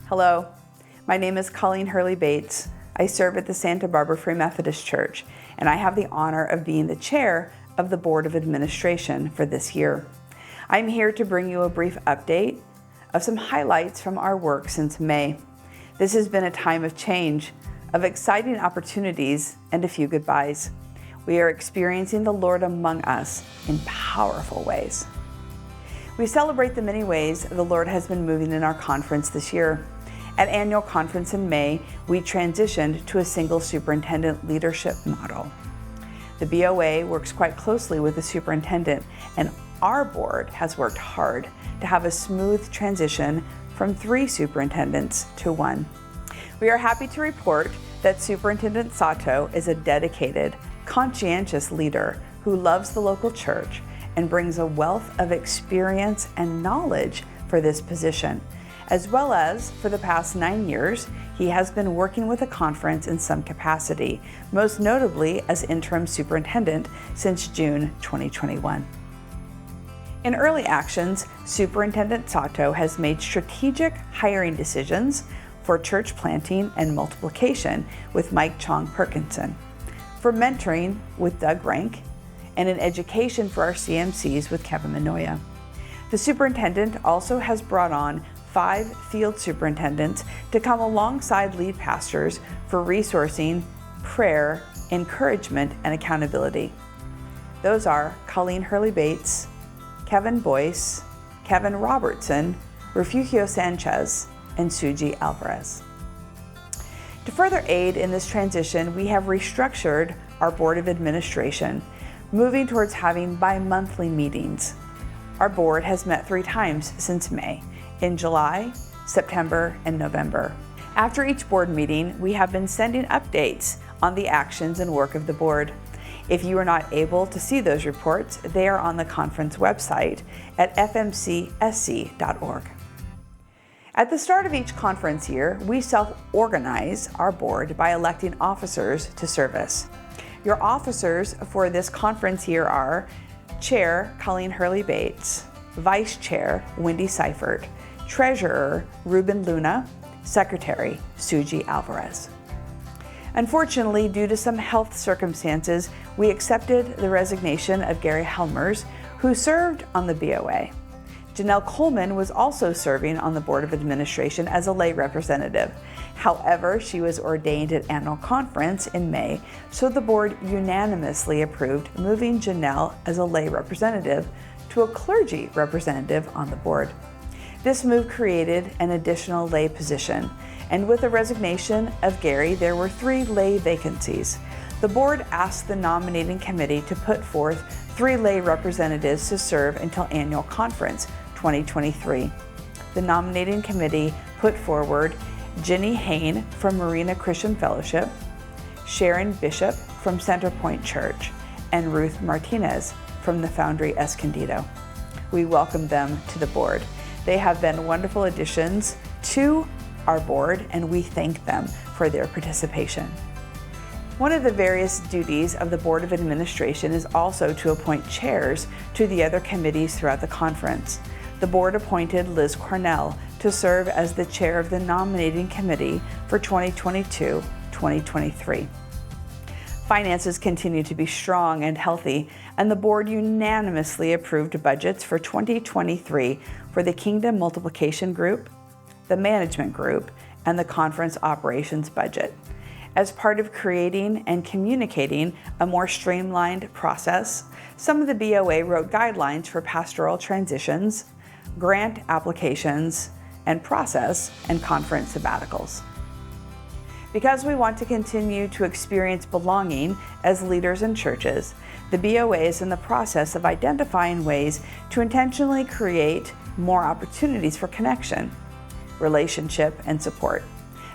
Hello, my name is Colleen Hurley-Bates. I serve at the Santa Barbara Free Methodist Church, and I have the honor of being the chair of the Board of Administration for this year. I'm here to bring you a brief update of some highlights from our work since May. This has been a time of change, of exciting opportunities, and a few goodbyes. We are experiencing the Lord among us in powerful ways. We celebrate the many ways the Lord has been moving in our conference this year. At annual conference in May, we transitioned to a single superintendent leadership model. The BOA works quite closely with the superintendent, and our board has worked hard to have a smooth transition from 3 superintendents to 1. We are happy to report that Superintendent Sato is a dedicated, conscientious leader who loves the local church and brings a wealth of experience and knowledge for this position. As well as, for the past 9 years, he has been working with the conference in some capacity, most notably as interim superintendent since June 2021. In early actions, Superintendent Sato has made strategic hiring decisions for church planting and multiplication with Mike Chong Perkinson, for mentoring with Doug Rank, and in education for our CMCs with Kevin Manoia. The superintendent also has brought on 5 field superintendents to come alongside lead pastors for resourcing, prayer, encouragement, and accountability. Those are Colleen Hurley-Bates, Kevin Boyce, Kevin Robertson, Refugio Sanchez, and Suji Alvarez. To further aid in this transition, we have restructured our Board of Administration, moving towards having bi-monthly meetings. Our board has met 3 times since May, in July, September, and November. After each board meeting, we have been sending updates on the actions and work of the board. If you are not able to see those reports, they are on the conference website at FMCSC.org. At the start of each conference year, we self-organize our board by electing officers to service. Your officers for this conference year are Chair Colleen Hurley-Bates, Vice Chair Wendy Seifert, Treasurer Ruben Luna, Secretary Suji Alvarez. Unfortunately, due to some health circumstances, we accepted the resignation of Gary Helmers, who served on the BOA. Janelle Coleman was also serving on the Board of Administration as a lay representative. However, she was ordained at annual conference in May, so the board unanimously approved moving Janelle as a lay representative to a clergy representative on the board. This move created an additional lay position, and with the resignation of Gary, there were 3 lay vacancies. The board asked the nominating committee to put forth 3 lay representatives to serve until annual conference 2023. The nominating committee put forward Jenny Hain from Marina Christian Fellowship, Sharon Bishop from Centerpoint Church, and Ruth Martinez from the Foundry Escondido. We welcome them to the board. They have been wonderful additions to our board, and we thank them for their participation. One of the various duties of the Board of Administration is also to appoint chairs to the other committees throughout the conference. The board appointed Liz Cornell to serve as the chair of the nominating committee for 2022-2023. Finances continue to be strong and healthy, and the board unanimously approved budgets for 2023 for the Kingdom Multiplication Group, the Management Group, and the Conference Operations budget. As part of creating and communicating a more streamlined process, some of the BOA wrote guidelines for pastoral transitions, grant applications, and process and conference sabbaticals. Because we want to continue to experience belonging as leaders in churches, the BOA is in the process of identifying ways to intentionally create more opportunities for connection, relationship, and support.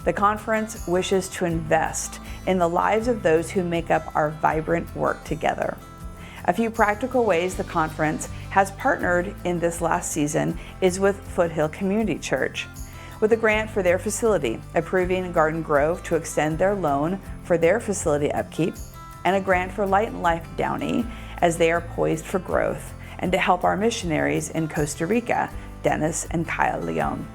The conference wishes to invest in the lives of those who make up our vibrant work together. A few practical ways the conference has partnered in this last season is with Foothill Community Church, with a grant for their facility, approving Garden Grove to extend their loan for their facility upkeep, and a grant for Light and Life Downey as they are poised for growth, and to help our missionaries in Costa Rica, Dennis and Kyle Leon.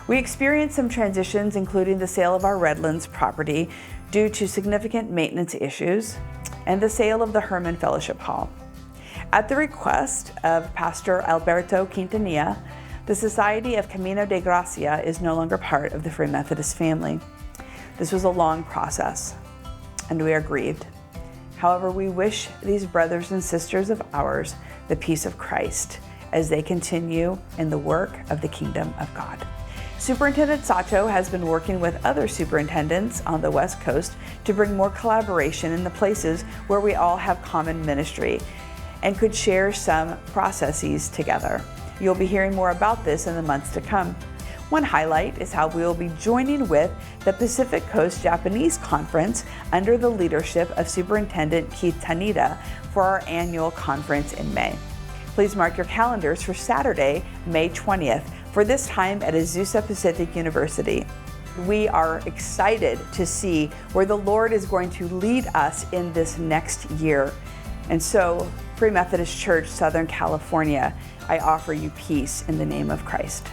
We experienced some transitions, including the sale of our Redlands property due to significant maintenance issues and the sale of the Herman Fellowship Hall. At the request of Pastor Alberto Quintanilla, the Society of Camino de Gracia is no longer part of the Free Methodist family. This was a long process, and we are grieved. However, we wish these brothers and sisters of ours the peace of Christ as they continue in the work of the kingdom of God. Superintendent Sato has been working with other superintendents on the West Coast to bring more collaboration in the places where we all have common ministry and could share some processes together. You'll be hearing more about this in the months to come. One highlight is how we will be joining with the Pacific Coast Japanese Conference under the leadership of Superintendent Keith Tanida for our annual conference in May. Please mark your calendars for Saturday, May 20th, for this time at Azusa Pacific University. We are excited to see where the Lord is going to lead us in this next year. And so, Free Methodist Church, Southern California, I offer you peace in the name of Christ.